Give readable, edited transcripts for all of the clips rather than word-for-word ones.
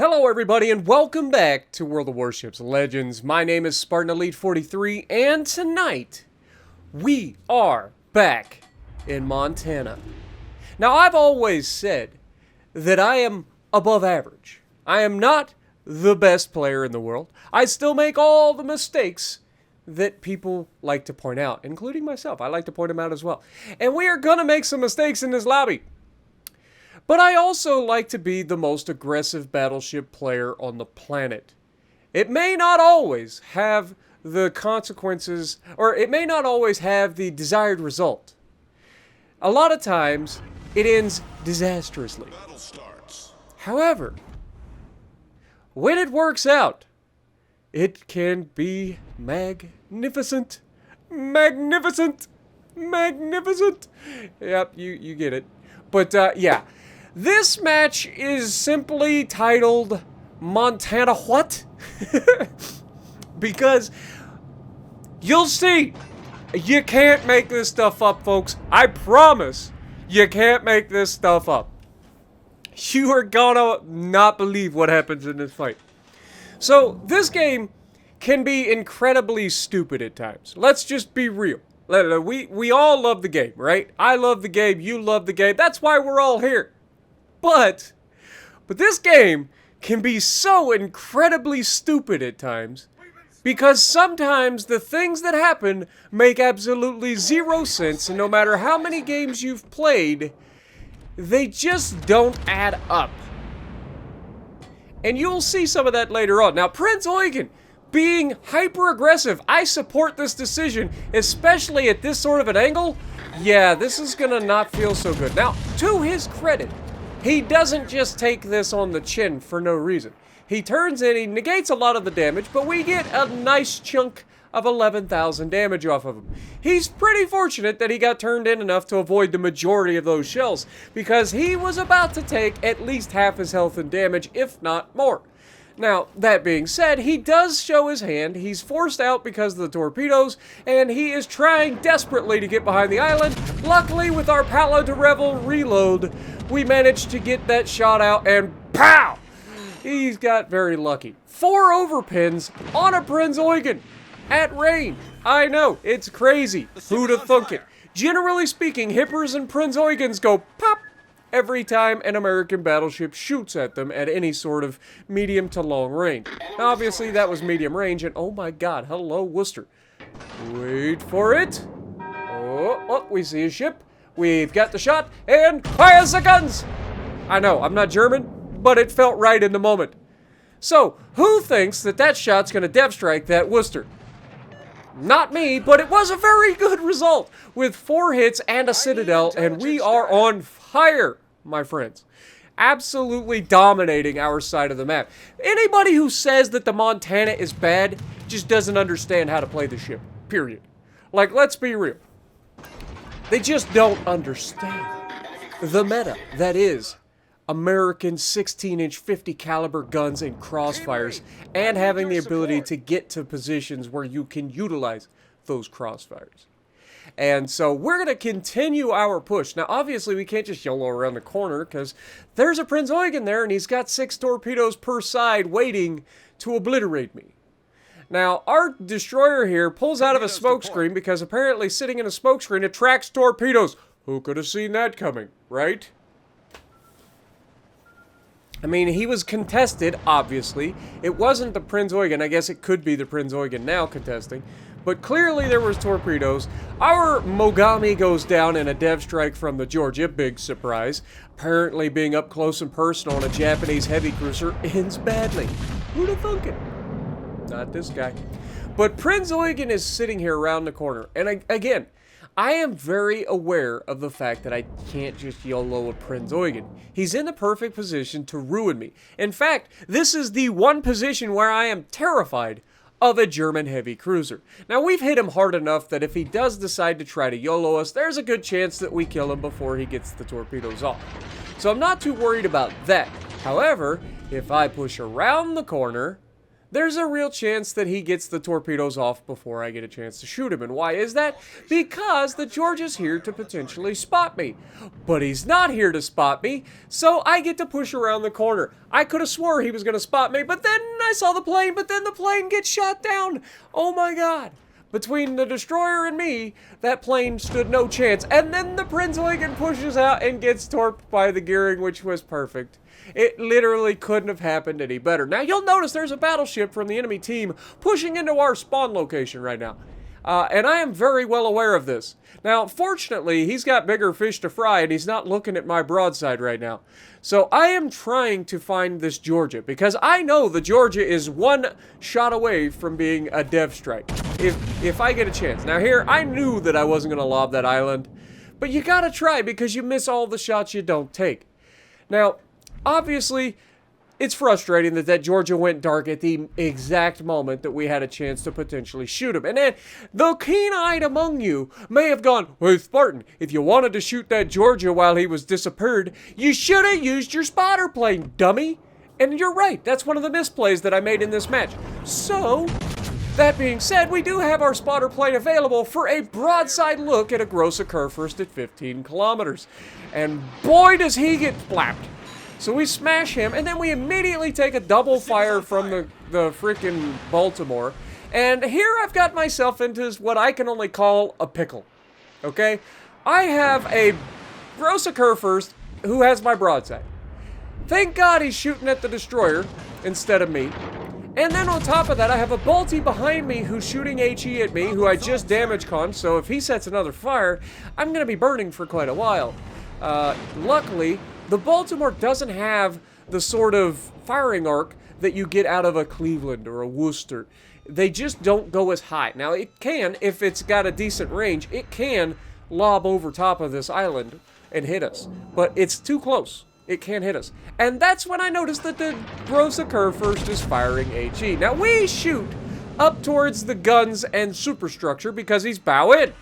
Hello everybody and welcome back to World of Warships Legends. My name is Spartan Elite 43 and tonight we are back in Montana. Now I've always said that I am above average. I am not the best player in the world. I still make all the mistakes that people like to point out, including myself. I like to point them out as well. And we are gonna make some mistakes in this lobby. But I also like to be the most aggressive battleship player on the planet. It may not always have the consequences, or it may not always have the desired result. A lot of times, it ends disastrously. However, when it works out, it can be magnificent. Magnificent. Magnificent. Yep, you get it. But, yeah. This match is simply titled Montana What? Because you'll see, you can't make this stuff up, folks. I promise you can't make this stuff up. You are gonna not believe what happens in this fight. So, this game can be incredibly stupid at times. Let's just be real. We all love the game, right? I love the game, you love the game. That's why we're all here. But this game can be so incredibly stupid at times because sometimes the things that happen make absolutely zero sense, and no matter how many games you've played, they just don't add up. And you'll see some of that later on. Now, Prince Eugen being hyper-aggressive, I support this decision, especially at this sort of an angle. Yeah, this is gonna not feel so good. Now, to his credit, he doesn't just take this on the chin for no reason. He turns in, he negates a lot of the damage, but we get a nice chunk of 11,000 damage off of him. He's pretty fortunate that he got turned in enough to avoid the majority of those shells, because he was about to take at least half his health and damage, if not more. Now, that being said, he does show his hand. He's forced out because of the torpedoes, and he is trying desperately to get behind the island. Luckily, with our Palo de Revel reload, we managed to get that shot out, and pow! He's got very lucky. 4 overpins on a Prince Eugen at range. I know, it's crazy. Who'd have thunk it? Generally speaking, Hippers and Prince Eugens go pop every time an American battleship shoots at them at any sort of medium to long range. Now, obviously, that was medium range, and oh my god, hello, Worcester. Wait for it. Oh, we see a ship. We've got the shot, and fire the guns! I know, I'm not German, but it felt right in the moment. So, who thinks that that shot's gonna dev strike that Worcester? Not me, but it was a very good result with 4 hits and a Citadel, and we are on fire, my friends. Absolutely dominating our side of the map. Anybody who says that the Montana is bad just doesn't understand how to play the ship, period. Like, let's be real. They just don't understand the meta that is American 16-inch 50 caliber guns and crossfires, and having the ability to get to positions where you can utilize those crossfires. And so we're going to continue our push. Now, obviously, we can't just YOLO around the corner because there's a Prince Eugen there, and he's got 6 torpedoes per side waiting to obliterate me. Now, our destroyer here pulls out of a smokescreen because apparently sitting in a smokescreen attracts torpedoes. Who could have seen that coming, right? I mean, he was contested, obviously. It wasn't the Prince Eugen. I guess it could be the Prince Eugen now contesting. But clearly there was torpedoes. Our Mogami goes down in a dev strike from the Georgia. Big surprise. Apparently being up close and personal on a Japanese heavy cruiser ends badly. Who'd have thunk it? Not this guy. But Prince Eugen is sitting here around the corner. And again, I am very aware of the fact that I can't just YOLO a Prince Eugen. He's in the perfect position to ruin me. In fact, this is the one position where I am terrified of a German heavy cruiser. Now, we've hit him hard enough that if he does decide to try to YOLO us, there's a good chance that we kill him before he gets the torpedoes off. So I'm not too worried about that. However, if I push around the corner, there's a real chance that he gets the torpedoes off before I get a chance to shoot him. And why is that? Because the Georgia's here to potentially spot me. But he's not here to spot me, so I get to push around the corner. I could have swore he was going to spot me, but then I saw the plane, but then the plane gets shot down. Oh my god. Between the destroyer and me, that plane stood no chance. And then the Prinz Eugen pushes out and gets torped by the gearing, which was perfect. It literally couldn't have happened any better. Now, you'll notice there's a battleship from the enemy team pushing into our spawn location right now. And I am very well aware of this. Now, fortunately, he's got bigger fish to fry, and he's not looking at my broadside right now. So I am trying to find this Georgia, because I know the Georgia is one shot away from being a dev strike, if I get a chance. Now here, I knew that I wasn't going to lob that island, but you gotta try, because you miss all the shots you don't take. Now, obviously, it's frustrating that that Georgia went dark at the exact moment that we had a chance to potentially shoot him. And then, the keen-eyed among you may have gone, "Hey, Spartan, if you wanted to shoot that Georgia while he was disappeared, you should have used your spotter plane, dummy." And you're right, that's one of the misplays that I made in this match. So, that being said, we do have our spotter plane available for a broadside look at a gross occur first at 15 kilometers. And boy, does he get flapped. So we smash him, and then we immediately take a double fire from the freaking Baltimore. And here I've got myself into what I can only call a pickle. Okay? I have a gross occur first who has my broadside. Thank God he's shooting at the destroyer instead of me. And then on top of that, I have a Balti behind me who's shooting HE at me, who I just damage con, so if he sets another fire, I'm going to be burning for quite a while. Luckily, the Baltimore doesn't have the sort of firing arc that you get out of a Cleveland or a Worcester. They just don't go as high. Now, it can, if it's got a decent range, it can lob over top of this island and hit us. But it's too close. It can't hit us. And that's when I noticed that the gross occur first is firing HE. Now, we shoot up towards the guns and superstructure because he's bow in.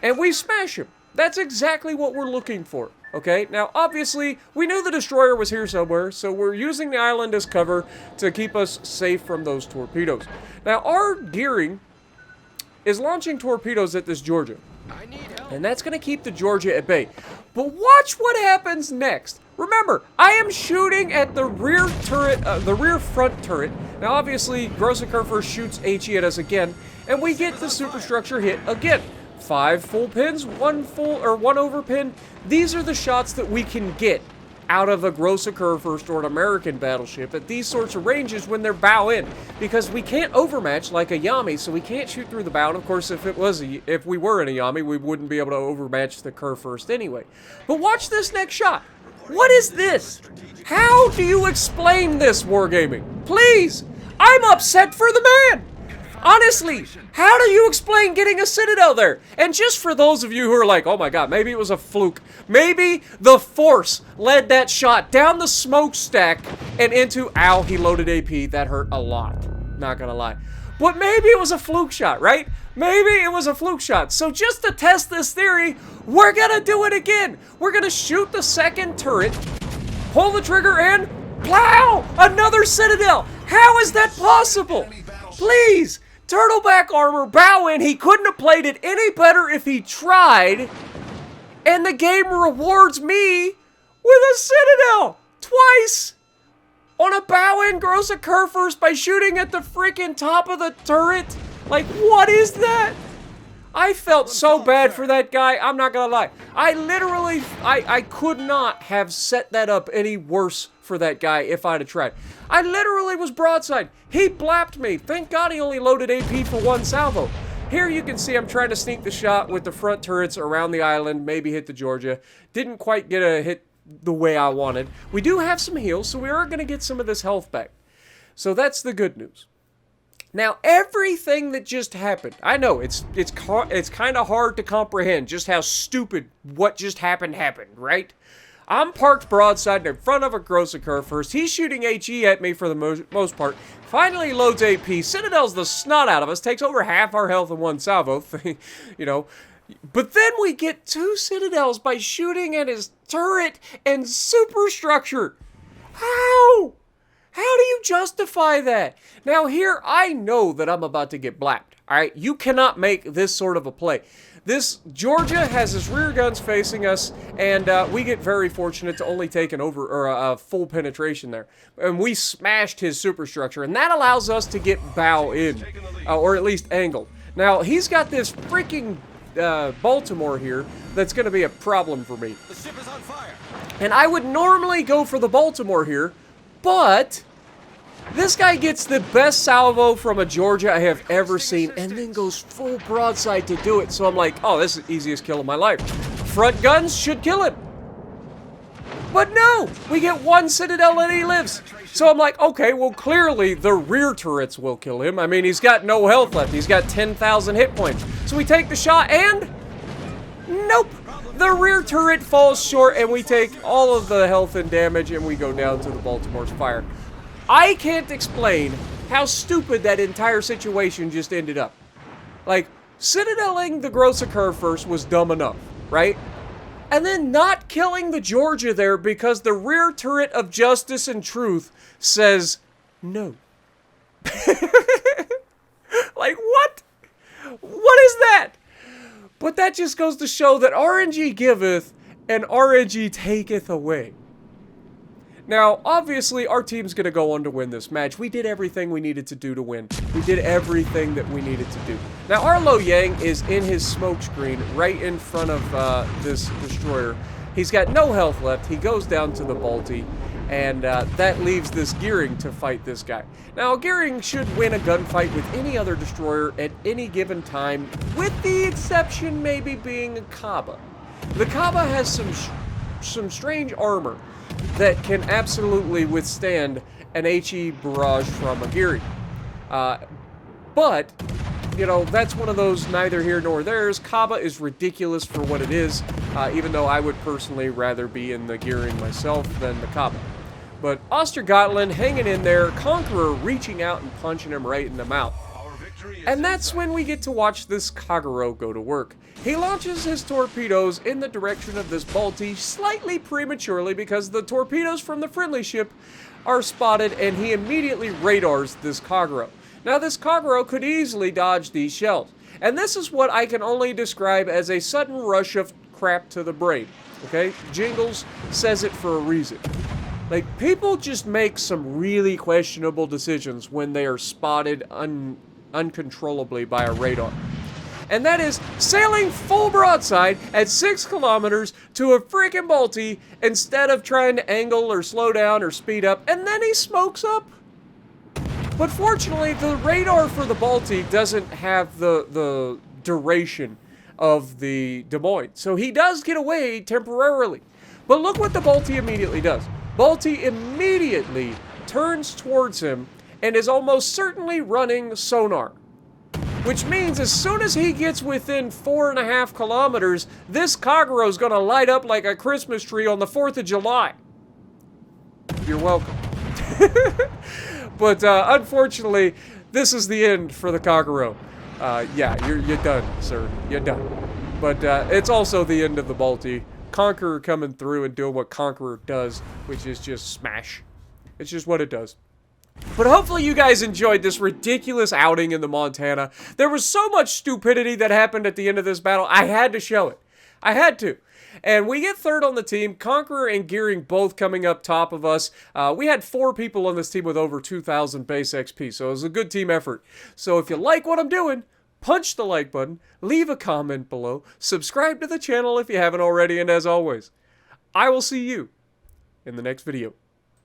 And we smash him. That's exactly what we're looking for. Okay, now obviously we knew the destroyer was here somewhere, so we're using the island as cover to keep us safe from those torpedoes. Now our gearing is launching torpedoes at this Georgia, and that's going to keep the Georgia at bay. But watch what happens next. Remember, I am shooting at the rear turret, the rear front turret. Now obviously gross occur first shoots HE at us again, and we get the superstructure hit again. 5 full pins, 1 full or 1 over pin. These are the shots that we can get out of a gross occur first or an American battleship at these sorts of ranges when they're bow in, because we can't overmatch like a Yami, so we can't shoot through the bow. And of course, if we were in a Yami, we wouldn't be able to overmatch the cur first anyway. But watch this next shot. What is this? How do you explain this, Wargaming? Please, I'm upset for the man. Honestly, how do you explain getting a Citadel there? And just for those of you who are like, oh my god, maybe it was a fluke. Maybe the Force led that shot down the smokestack and into, ow, he loaded AP. That hurt a lot. Not gonna lie. But maybe it was a fluke shot, right? Maybe it was a fluke shot. So just to test this theory, we're gonna do it again. We're gonna shoot the second turret, pull the trigger, and plow! Another Citadel! How is that possible? Please! Turtleback armor, bow in. He couldn't have played it any better if he tried. And the game rewards me with a Citadel twice on a bow in gross occur first by shooting at the freaking top of the turret. Like, what is that? I felt so bad for that guy. I'm not gonna lie. I literally, I could not have set that up any worse for that guy if I'd have tried. I literally was broadside. He blapped me. Thank God he only loaded AP for 1 salvo. Here you can see I'm trying to sneak the shot with the front turrets around the island, maybe hit the Georgia. Didn't quite get a hit the way I wanted. We do have some heals, so we are going to get some of this health back. So that's the good news. Now, everything that just happened, I know it's kind of hard to comprehend just how stupid what just happened, right? I'm parked broadside in front of a gross occur first. He's shooting HE at me for the most part. Finally loads AP. Citadel's the snot out of us. Takes over half our health in 1 salvo. You know. But then we get 2 Citadels by shooting at his turret and superstructure. How? How do you justify that? Now here, I know that I'm about to get blapped, all right? You cannot make this sort of a play. This Georgia has his rear guns facing us, and we get very fortunate to only take a full penetration there. And we smashed his superstructure, and that allows us to get bow in, or at least angle. Now, he's got this freaking Baltimore here that's going to be a problem for me. The ship is on fire. And I would normally go for the Baltimore here, but this guy gets the best salvo from a Georgia I have ever seen, and then goes full broadside to do it. So I'm like, oh, this is the easiest kill of my life. Front guns should kill him. But no, we get one Citadel and he lives. So I'm like, okay, well, clearly the rear turrets will kill him. I mean, he's got no health left. He's got 10,000 hit points. So we take the shot and nope. The rear turret falls short and we take all of the health and damage and we go down to the Baltimore's fire. I can't explain how stupid that entire situation just ended up. Like, Citadeling the Grossa Curve first was dumb enough, right? And then not killing the Georgia there because the rear turret of justice and truth says no. Like, what? What is that? But that just goes to show that RNG giveth and RNG taketh away. Now, obviously, our team's going to go on to win this match. We did everything we needed to do to win. We did everything that we needed to do. Now, our Lo Yang is in his smoke screen right in front of this destroyer. He's got no health left. He goes down to the Balti, and that leaves this Gearing to fight this guy. Now, Gearing should win a gunfight with any other destroyer at any given time, with the exception maybe being a Kaba. The Kaba has some strange armor that can absolutely withstand an HE barrage from a Gearing. But, you know, that's one of those neither here nor there's. Kaba is ridiculous for what it is, even though I would personally rather be in the Gearing myself than the Kaba. But Ostergotland hanging in there, Conqueror reaching out and punching him right in the mouth. And that's when we get to watch this Kagero go to work. He launches his torpedoes in the direction of this Balti slightly prematurely because the torpedoes from the friendly ship are spotted, and he immediately radars this Kagero. Now, this Kagero could easily dodge these shells. And this is what I can only describe as a sudden rush of crap to the brain. Okay? Jingles says it for a reason. Like, people just make some really questionable decisions when they are spotted uncontrollably by a radar. And that is sailing full broadside at 6 kilometers to a freaking Balti instead of trying to angle or slow down or speed up, and then he smokes up. But fortunately, the radar for the Balti doesn't have the duration of the Des Moines, so he does get away temporarily. But look what the Balti immediately does. Balti immediately turns towards him and is almost certainly running sonar. Which means as soon as he gets within 4.5 kilometers, this Kagero is going to light up like a Christmas tree on the 4th of July. You're welcome. But unfortunately, this is the end for the Kagero. Yeah, you're done, sir. You're done. But it's also the end of the Balti. Conqueror coming through and doing what Conqueror does, which is just smash. It's just what it does. But hopefully you guys enjoyed this ridiculous outing in the Montana. There was so much stupidity that happened at the end of this battle, I had to show it. I had to. And we get third on the team, Conqueror and Gearing both coming up top of us. We had 4 people on this team with over 2,000 base XP, so it was a good team effort. So if you like what I'm doing, punch the like button, leave a comment below, subscribe to the channel if you haven't already, and as always, I will see you in the next video.